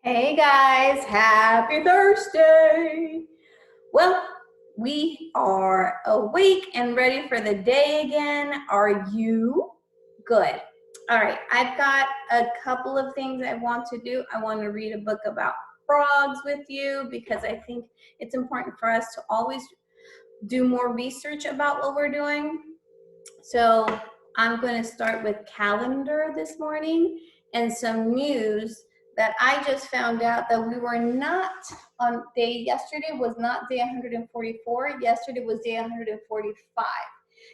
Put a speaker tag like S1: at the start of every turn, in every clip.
S1: Hey guys, happy Thursday. Well, we are awake and ready for the day again. Are you? Good. All right, I've got a couple of things I want to do. I want to read a book about frogs with you because I think it's important for us to always do more research about what we're doing. So I'm going to start with calendar this morning and some news that I just found out that we were not on yesterday was not day 144, yesterday was day 145.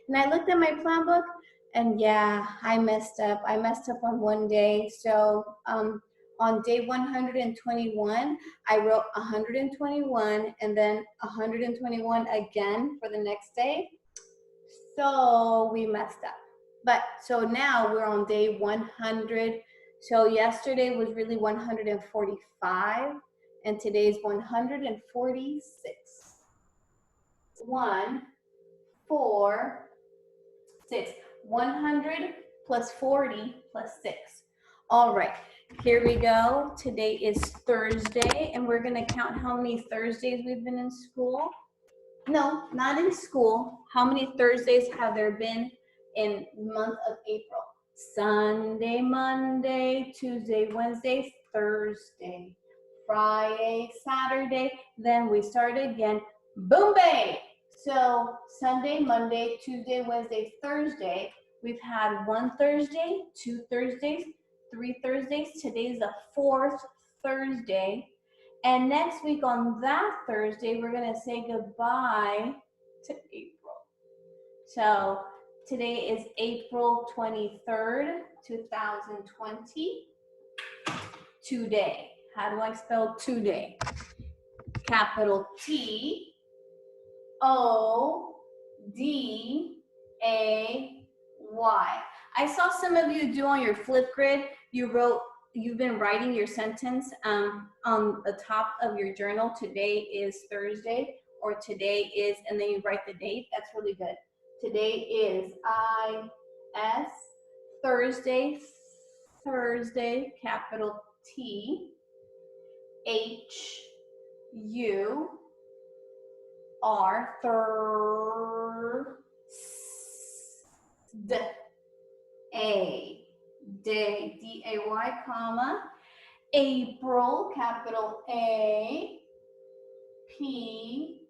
S1: And I looked at my plan book and yeah, I messed up. I messed up on one day. So on day 121, I wrote 121 and then 121 again for the next day. So we messed up. But so now we're on day 100. So yesterday was really 145 and today's 146. 1, 4, 6. 100 plus 40 plus 6. All right, here we go. Today is Thursday and we're gonna count how many Thursdays we've been in school. No, not in school. How many Thursdays have there been in the month of April? Sunday, Monday, Tuesday, Wednesday, Thursday, Friday, Saturday, then we start again. Boom, bang! So Sunday, Monday, Tuesday, Wednesday, Thursday, we've had 1 Thursday, 2 Thursdays, 3 Thursdays. Today's the 4th Thursday. And next week on that Thursday, we're gonna say goodbye to April. So today is April 23rd, 2020. Today. How do I spell today? Capital T O D A Y. I saw some of you do on your Flipgrid, you've been writing your sentence on the top of your journal. Today is Thursday, or today is, and then you write the date. That's really good. Today is I-S, Thursday, capital T, H-U-R, Thursday. Day, D-A-Y, comma, April, capital A, P-R-I-L,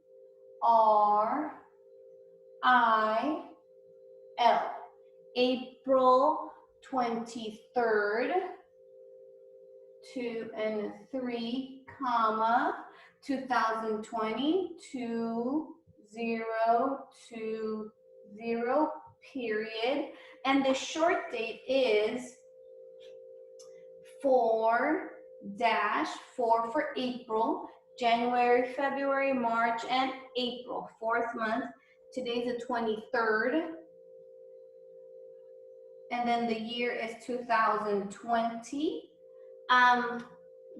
S1: April 23rd, 2 and 3, comma, 2020, 2020, period. And the short date is 4-4 for April, January, February, March, and April, 4th month. Today's the 23rd. And then the year is 2020.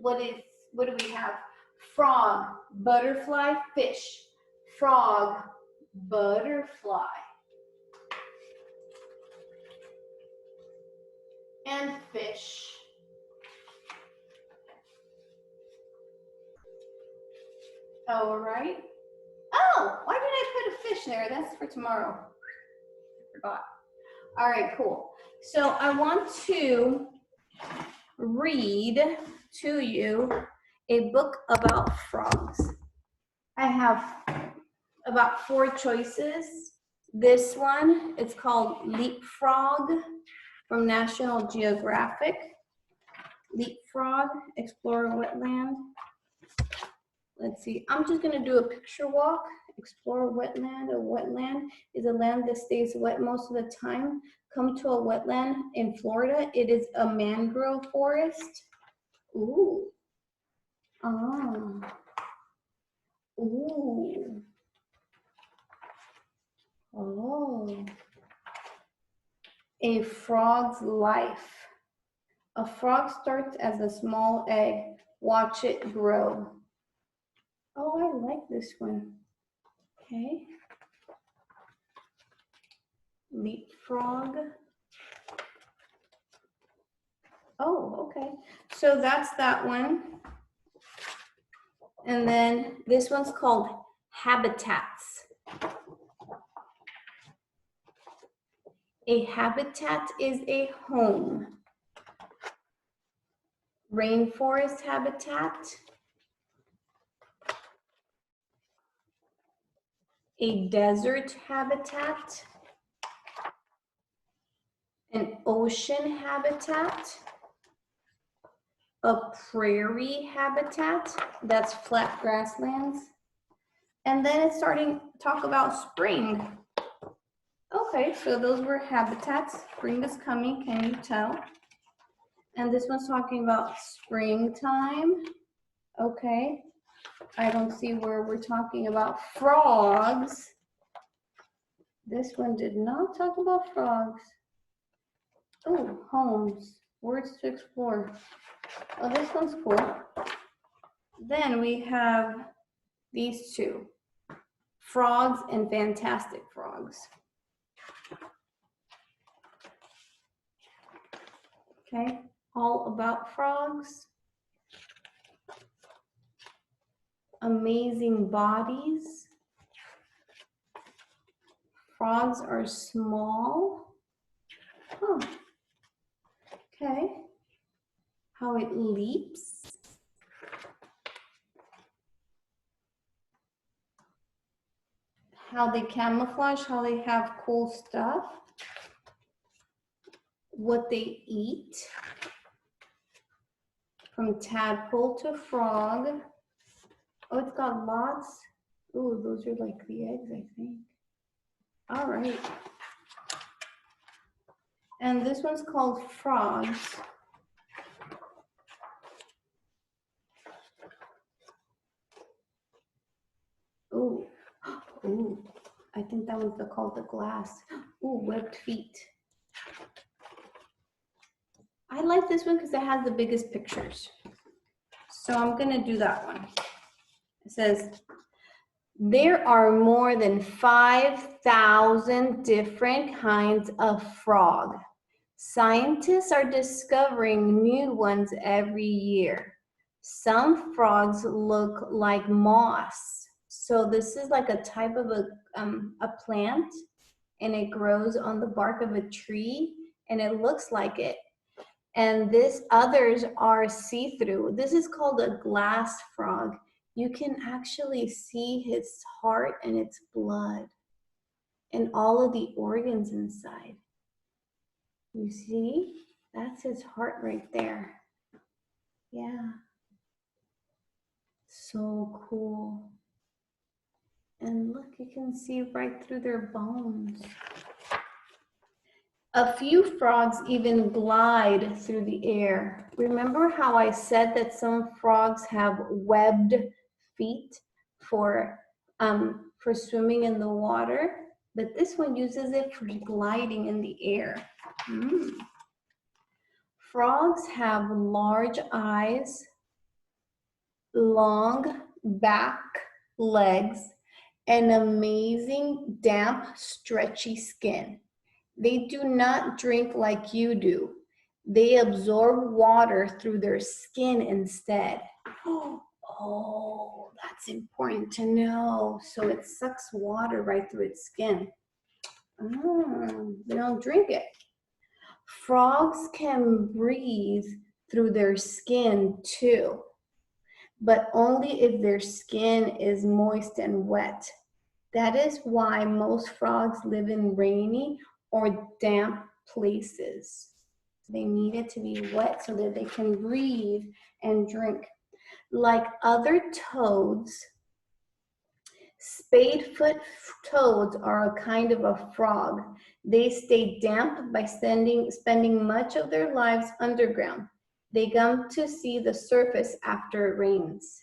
S1: What do we have? Frog, butterfly, fish. Frog, butterfly. And fish. All right. Oh, why did I put a fish there? That's for tomorrow. I forgot. All right, cool. So I want to read to you a book about frogs. I have about 4 choices. This one, it's called Leapfrog from National Geographic. Leapfrog, explore a wetland. Let's see, I'm just gonna do a picture walk. Explore a wetland. A wetland is a land that stays wet most of the time. Come to a wetland in Florida. It is a mangrove forest. Ooh. Oh. Ooh. Oh. A frog's life. A frog starts as a small egg. Watch it grow. Oh, I like this one. Okay. Leapfrog. Oh, okay. So that's that one. And then this one's called habitats. A habitat is a home. Rainforest habitat, a desert habitat, an ocean habitat, a prairie habitat, that's flat grasslands. And then it's starting to talk about spring. Okay, so those were habitats. Spring is coming, can you tell? And this one's talking about springtime. Okay, I don't see where we're talking about frogs. This one did not talk about frogs. Oh, homes, words to explore. Oh, this one's cool. Then we have these two, frogs and fantastic frogs. Okay, all about frogs. Amazing bodies. Frogs are small. Oh, okay. How it leaps. How they camouflage, how they have cool stuff. What they eat. From tadpole to frog. Oh, it's got lots. Oh, those are like the eggs, I think. All right. And this one's called frogs. Ooh, ooh, I think that one's called the glass. Ooh, webbed feet. I like this one because it has the biggest pictures. So I'm gonna do that one. It says, there are more than 5,000 different kinds of frog. Scientists are discovering new ones every year. Some frogs look like moss. So this is like a type of a plant, and it grows on the bark of a tree, and it looks like it. And this others are see-through. This is called a glass frog. You can actually see his heart and its blood and all of the organs inside. You see? That's his heart right there. Yeah. So cool. And look, you can see right through their bones. A few frogs even glide through the air. Remember how I said that some frogs have webbed feet for swimming in the water? But this one uses it for gliding in the air. Frogs have large eyes, long back legs, and amazing damp, stretchy skin. They do not drink like you do. They absorb water through their skin instead. Oh, that's important to know. So it sucks water right through its skin. They don't drink it. Frogs can breathe through their skin too, but only if their skin is moist and wet. That is why most frogs live in rainy or damp places. They need it to be wet so that they can breathe and drink. Like other toads, spadefoot toads are a kind of a frog. They stay damp by spending much of their lives underground. They come to see the surface after it rains.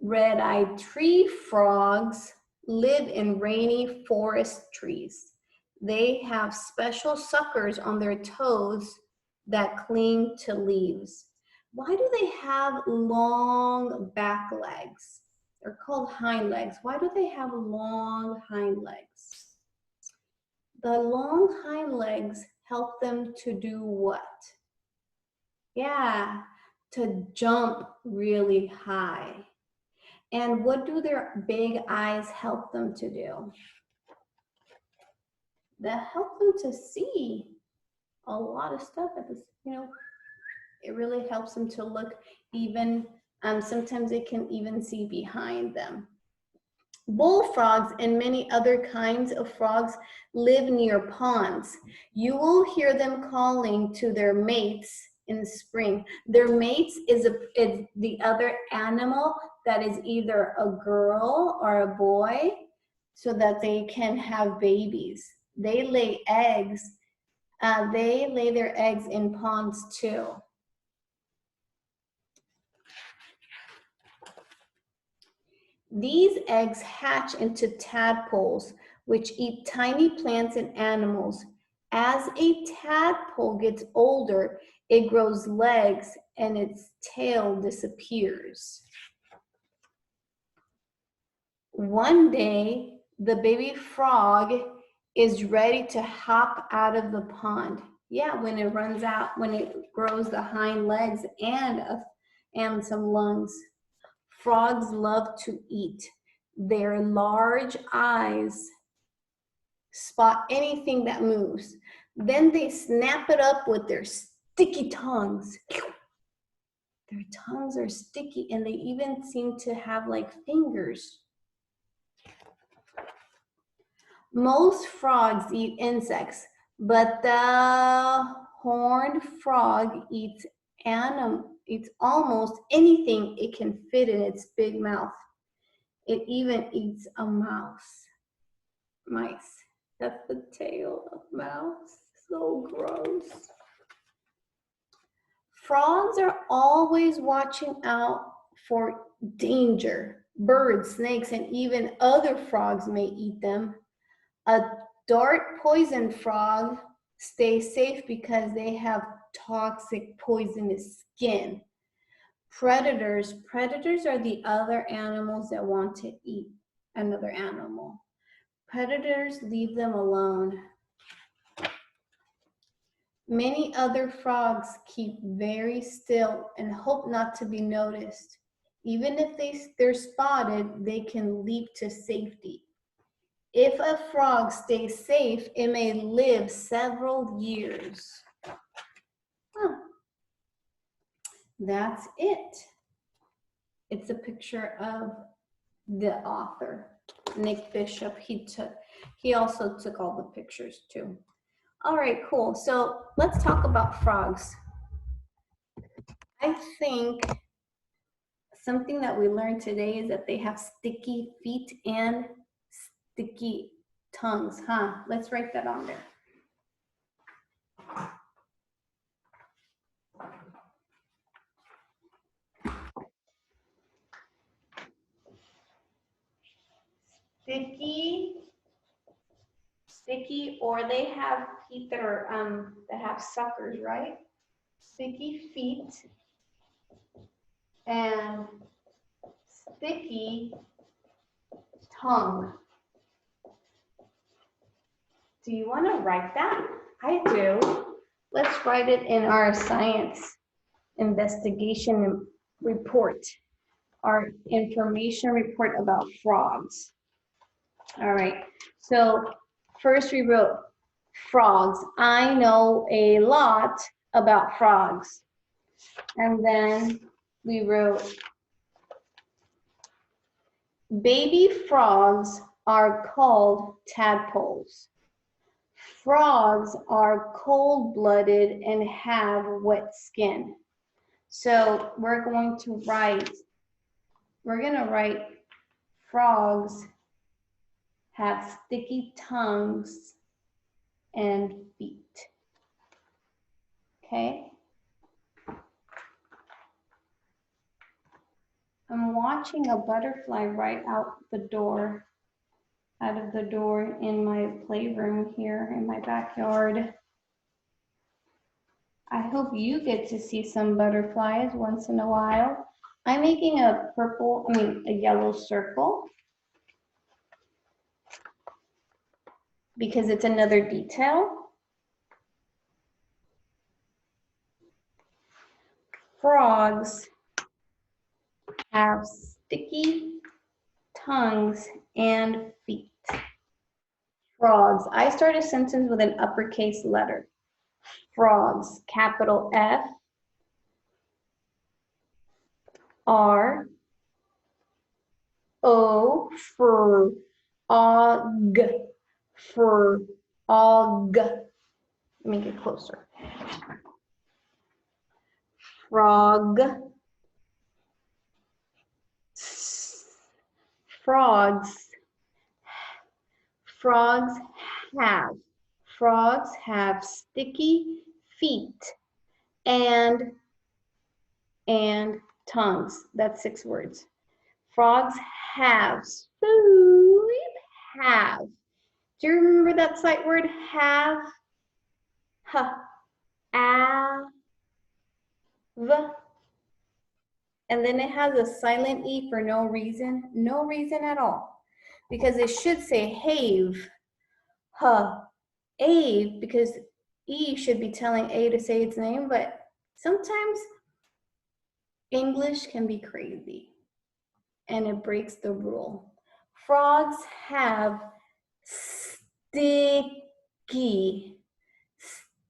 S1: Red-eyed tree frogs live in rainy forest trees. They have special suckers on their toes that cling to leaves. Why do they have long back legs? They're called hind legs. Why do they have long hind legs? The long hind legs help them to do what? Yeah, to jump really high. And what do their big eyes help them to do? They help them to see a lot of stuff at this, you know, it really helps them to look even, sometimes they can even see behind them. Bullfrogs and many other kinds of frogs live near ponds. You will hear them calling to their mates in the spring. Their mates is the other animal that is either a girl or a boy, so that they can have babies. They lay eggs. They lay their eggs in ponds too. These eggs hatch into tadpoles, which eat tiny plants and animals. As a tadpole gets older, it grows legs and its tail disappears. One day, the baby frog is ready to hop out of the pond. Yeah, when it runs out, when it grows the hind legs and some lungs. Frogs love to eat. Their large eyes spot anything that moves. Then they snap it up with their sticky tongues. Their tongues are sticky, and they even seem to have like fingers. Most frogs eat insects, but the horned frog eats almost anything it can fit in its big mouth. It even eats a mice. That's the tail of mouse. So gross. Frogs are always watching out for danger. Birds, snakes, and even other frogs may eat them. A dart poison frog stays safe because they have toxic poisonous skin. Predators are the other animals that want to eat another animal. Predators leave them alone. Many other frogs keep very still and hope not to be noticed. Even if they're spotted, they can leap to safety. If a frog stays safe, it may live several years. That's it. It's a picture of the author, Nick Bishop. He also took all the pictures too. All right, cool. So let's talk about frogs. I think something that we learned today is that they have sticky feet and sticky tongues, huh? Let's write that on there. Sticky, or they have feet that are that have suckers, right? Sticky feet and sticky tongue. Do you want to write that? I do. Let's write it in our science investigation report, our information report about frogs. All right, so first we wrote frogs. I know a lot about frogs. And then we wrote, baby frogs are called tadpoles. Frogs are cold-blooded and have wet skin. So we're going to write frogs have sticky tongues and feet. Okay? I'm watching a butterfly right out of the door in my playroom here in my backyard. I hope you get to see some butterflies once in a while. I'm making a yellow circle because it's another detail. Frogs have sticky tongues and feet. Frogs. I start a sentence with an uppercase letter. Frogs, capital F, R, O, fr, og, fr, og. Let me get closer. Frog, frogs, frogs have sticky feet and tongues. That's 6 words. Frogs have, have. Do you remember that sight word, have? Have. And then it has a silent E for no reason at all. Because it should say have, ave, because E should be telling A to say its name, but sometimes English can be crazy and it breaks the rule. Frogs have sticky,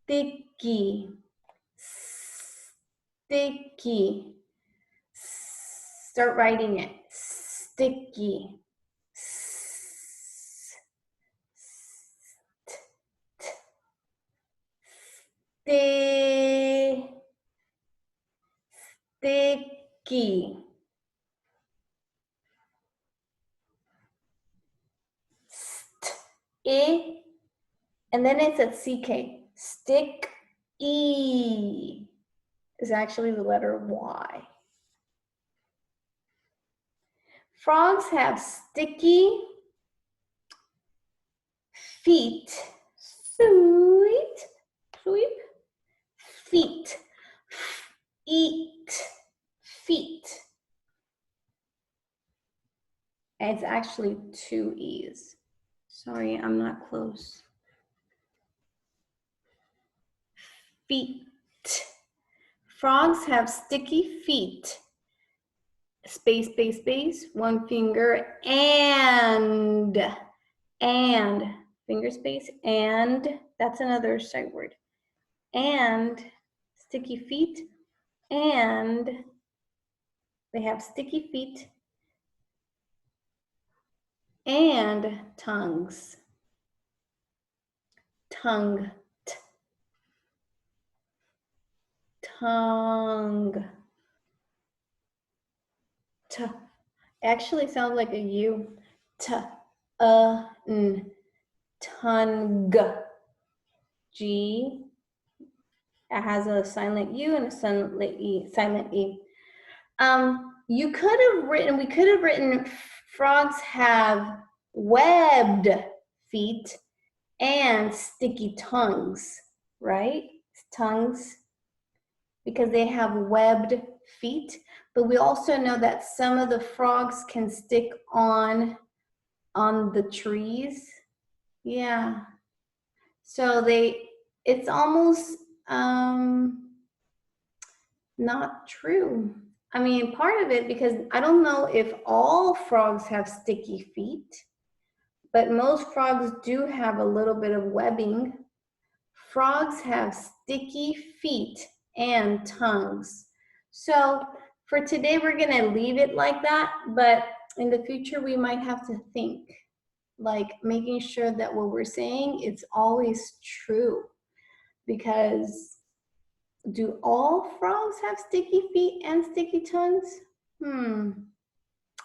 S1: sticky, sticky. Start writing it. Sticky. Sticky. E, and then it's a CK. Stick E is actually the letter Y. Frogs have sticky feet. Sweet, sweep, feet. Eat, feet. And it's actually 2 E's. Sorry, I'm not close. Feet. Frogs have sticky feet. Space, space, space, 1 finger, and finger space, and that's another sight word. And sticky feet, and they have sticky feet and tongues. Tongue. Tongue. T. Actually sounds like a U. T. N. Tongue. G. It has a silent U and a silent E. Silent E. We could have written frogs have webbed feet and sticky tongues, right? Tongues, because they have webbed feet. But we also know that some of the frogs can stick on the trees. Yeah. So it's almost not true. I mean, part of it, because I don't know if all frogs have sticky feet, but most frogs do have a little bit of webbing. Frogs have sticky feet and tongues. So for today, we're gonna leave it like that, but in the future, we might have to think, like making sure that what we're saying, it's always true. Because do all frogs have sticky feet and sticky tongues?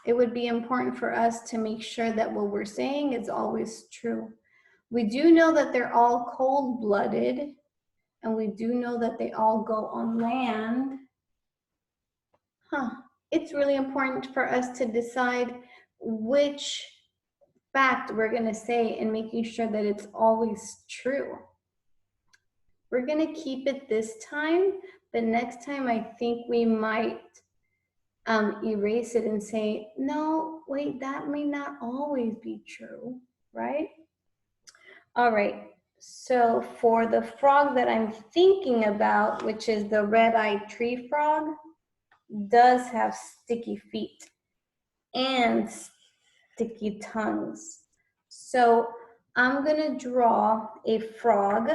S1: It would be important for us to make sure that what we're saying is always true. We do know that they're all cold-blooded, and we do know that they all go on land. It's really important for us to decide which fact we're going to say and making sure that it's always true. We're going to keep it this time. The next time, I think we might erase it and say, no, wait, that may not always be true, right? All right. So for the frog that I'm thinking about, which is the red-eyed tree frog, does have sticky feet and sticky tongues. So I'm gonna draw a frog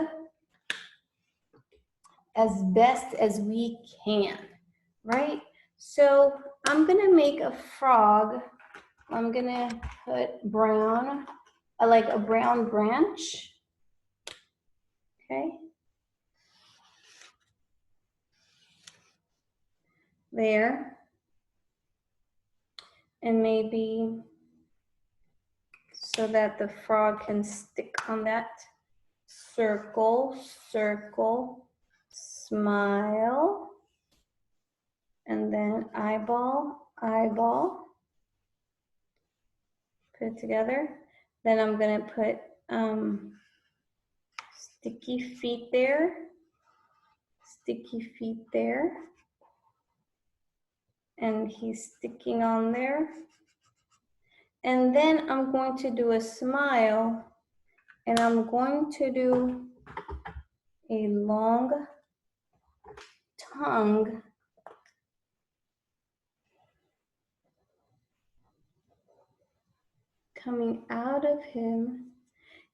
S1: as best as we can, right? So I'm gonna make a frog. I'm gonna put brown, like a brown branch, okay? There. And maybe so that the frog can stick on that. Circle, circle, smile, and then eyeball, eyeball. Put it together. Then I'm gonna put sticky feet there, sticky feet there, and he's sticking on there. And then I'm going to do a smile, and I'm going to do a long tongue coming out of him,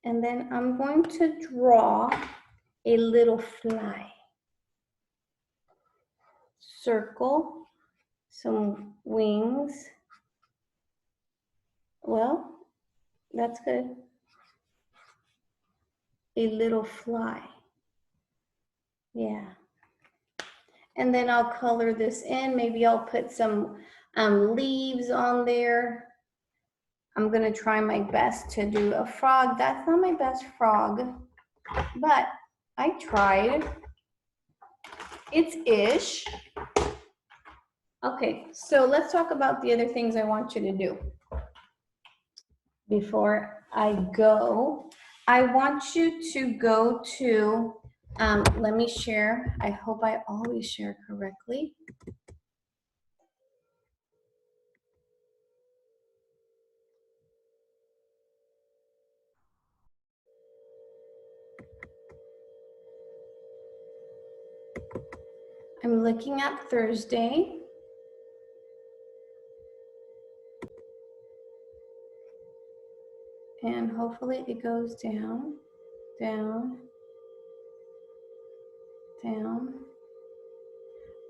S1: and then I'm going to draw a little fly. Circle, some wings. Well, that's good. A little fly. Yeah. And then I'll color this in. Maybe I'll put some leaves on there. I'm gonna try my best to do a frog. That's not my best frog, but I tried. It's ish. Okay, so let's talk about the other things I want you to do. Before I go, I want you to go to, let me share. I hope I always share correctly. I'm looking at Thursday. And hopefully it goes down, down, down.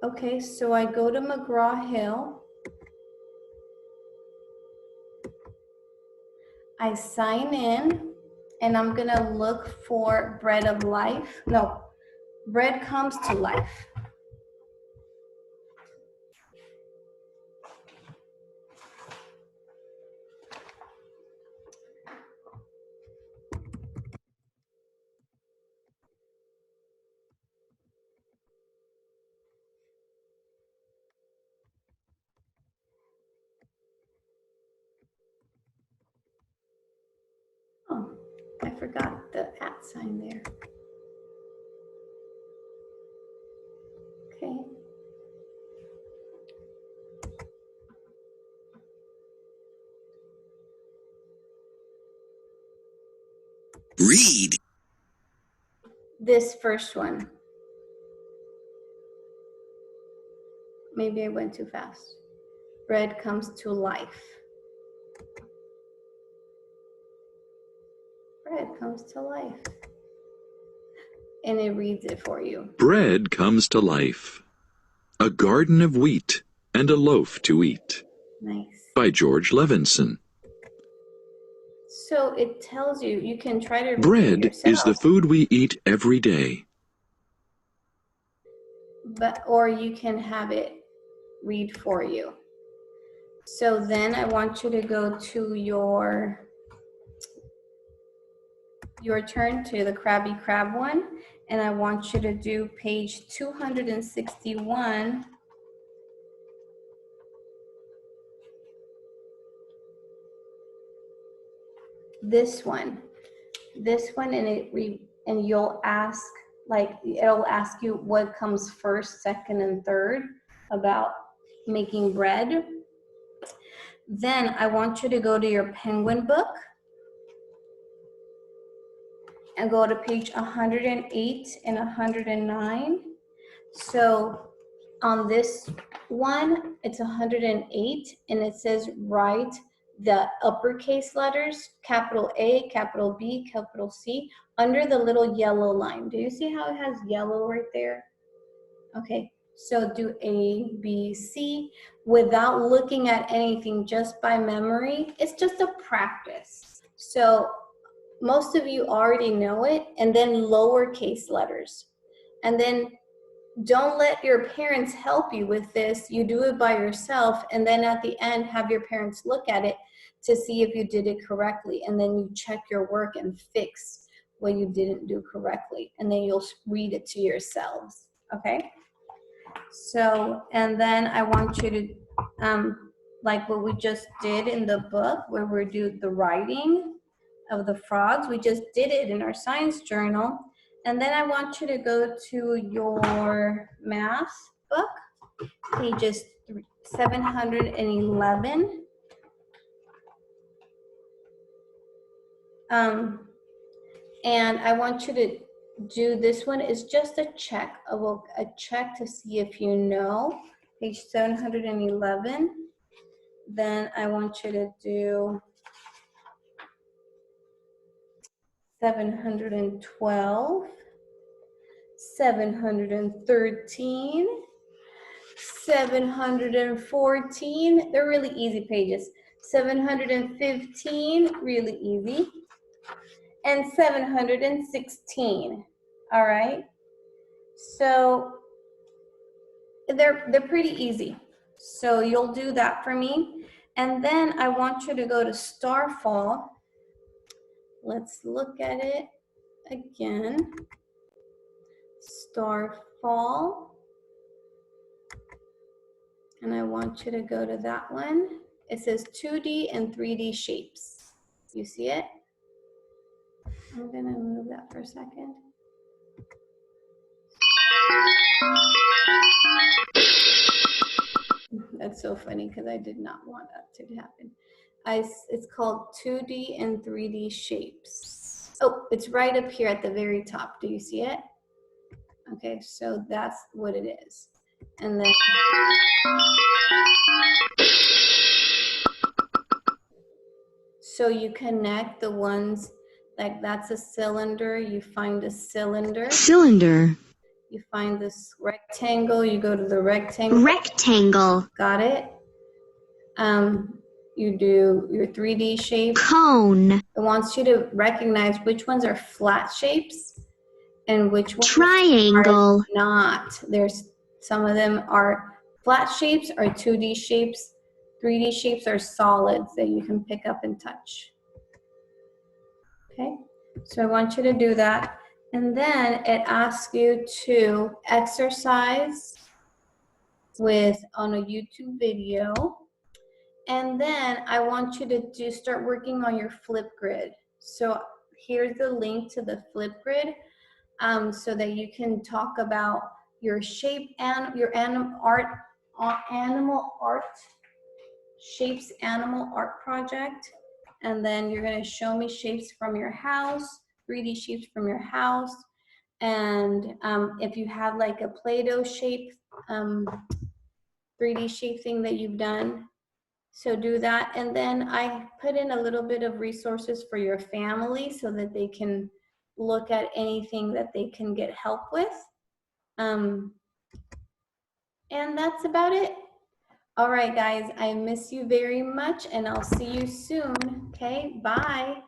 S1: Okay, so I go to McGraw-Hill. I sign in, and I'm gonna look for Bread of Life. No, Bread Comes to Life. Oh, I forgot the @ sign there. Okay. Read. This first one. Maybe I went too fast. Bread comes to life. Bread comes to life. And it reads it for you.
S2: Bread comes to life. A garden of wheat and a loaf to eat.
S1: Nice.
S2: By George Levinson.
S1: So it tells you, you can try to read it
S2: Bread
S1: yourself.
S2: is the food we eat every day.
S1: Or you can have it read for you. So then I want you to go to your turn to the Krabby Krab one, and I want you to do page 261. This one, and you'll ask, like, it'll ask you what comes first, second, and third about making bread. Then I want you to go to your Penguin book, and go to page 108 and 109. So on this one, it's 108, and it says write the uppercase letters, capital A, capital B, capital C, under the little yellow line. Do you see how it has yellow right there? Okay, so do A, B, C without looking at anything, just by memory. It's just a practice. So most of you already know it, and then lowercase letters. And then don't let your parents help you with this. You do it by yourself, and then at the end, have your parents look at it to see if you did it correctly, and then you check your work and fix what you didn't do correctly, and then you'll read it to yourselves, okay? So, and then I want you to, like what we just did in the book, where we do the writing of the frogs, we just did it in our science journal. And then I want you to go to your math book, pages 711. And I want you to do this one. Is just a check, a check to see if you know, page 711. Then I want you to do 712, 713, 714, they're really easy pages. 715, really easy. And 716, all right? So they're pretty easy. So you'll do that for me. And then I want you to go to Starfall. Let's look at it again. Starfall. And I want you to go to that one. It says 2D and 3D shapes. You see it? I'm gonna move that for a second. That's so funny because I did not want that to happen. It's called 2D and 3D shapes. Oh, it's right up here at the very top. Do you see it? Okay, so that's what it is. And then so you connect the ones, like that's a cylinder, you find a cylinder.
S3: Cylinder.
S1: You find this rectangle, you go to the rectangle.
S3: Rectangle.
S1: Got it? You do your 3D shape.
S3: Cone.
S1: It wants you to recognize which ones are flat shapes and which ones
S3: Triangle.
S1: are not. There's some of them are flat shapes or 2D shapes. 3D shapes are solids that you can pick up and touch. Okay, so I want you to do that. And then it asks you to exercise on a YouTube video. And then I want you to start working on your Flipgrid. So here's the link to the Flipgrid, so that you can talk about your shape and your animal art shapes animal art project. And then you're going to show me shapes from your house, 3D shapes from your house. And if you have like a Play-Doh shape, 3D shape thing that you've done, so do that. And then I put in a little bit of resources for your family so that they can look at anything that they can get help with. And that's about it. All right, guys, I miss you very much, and I'll see you soon. Okay, bye.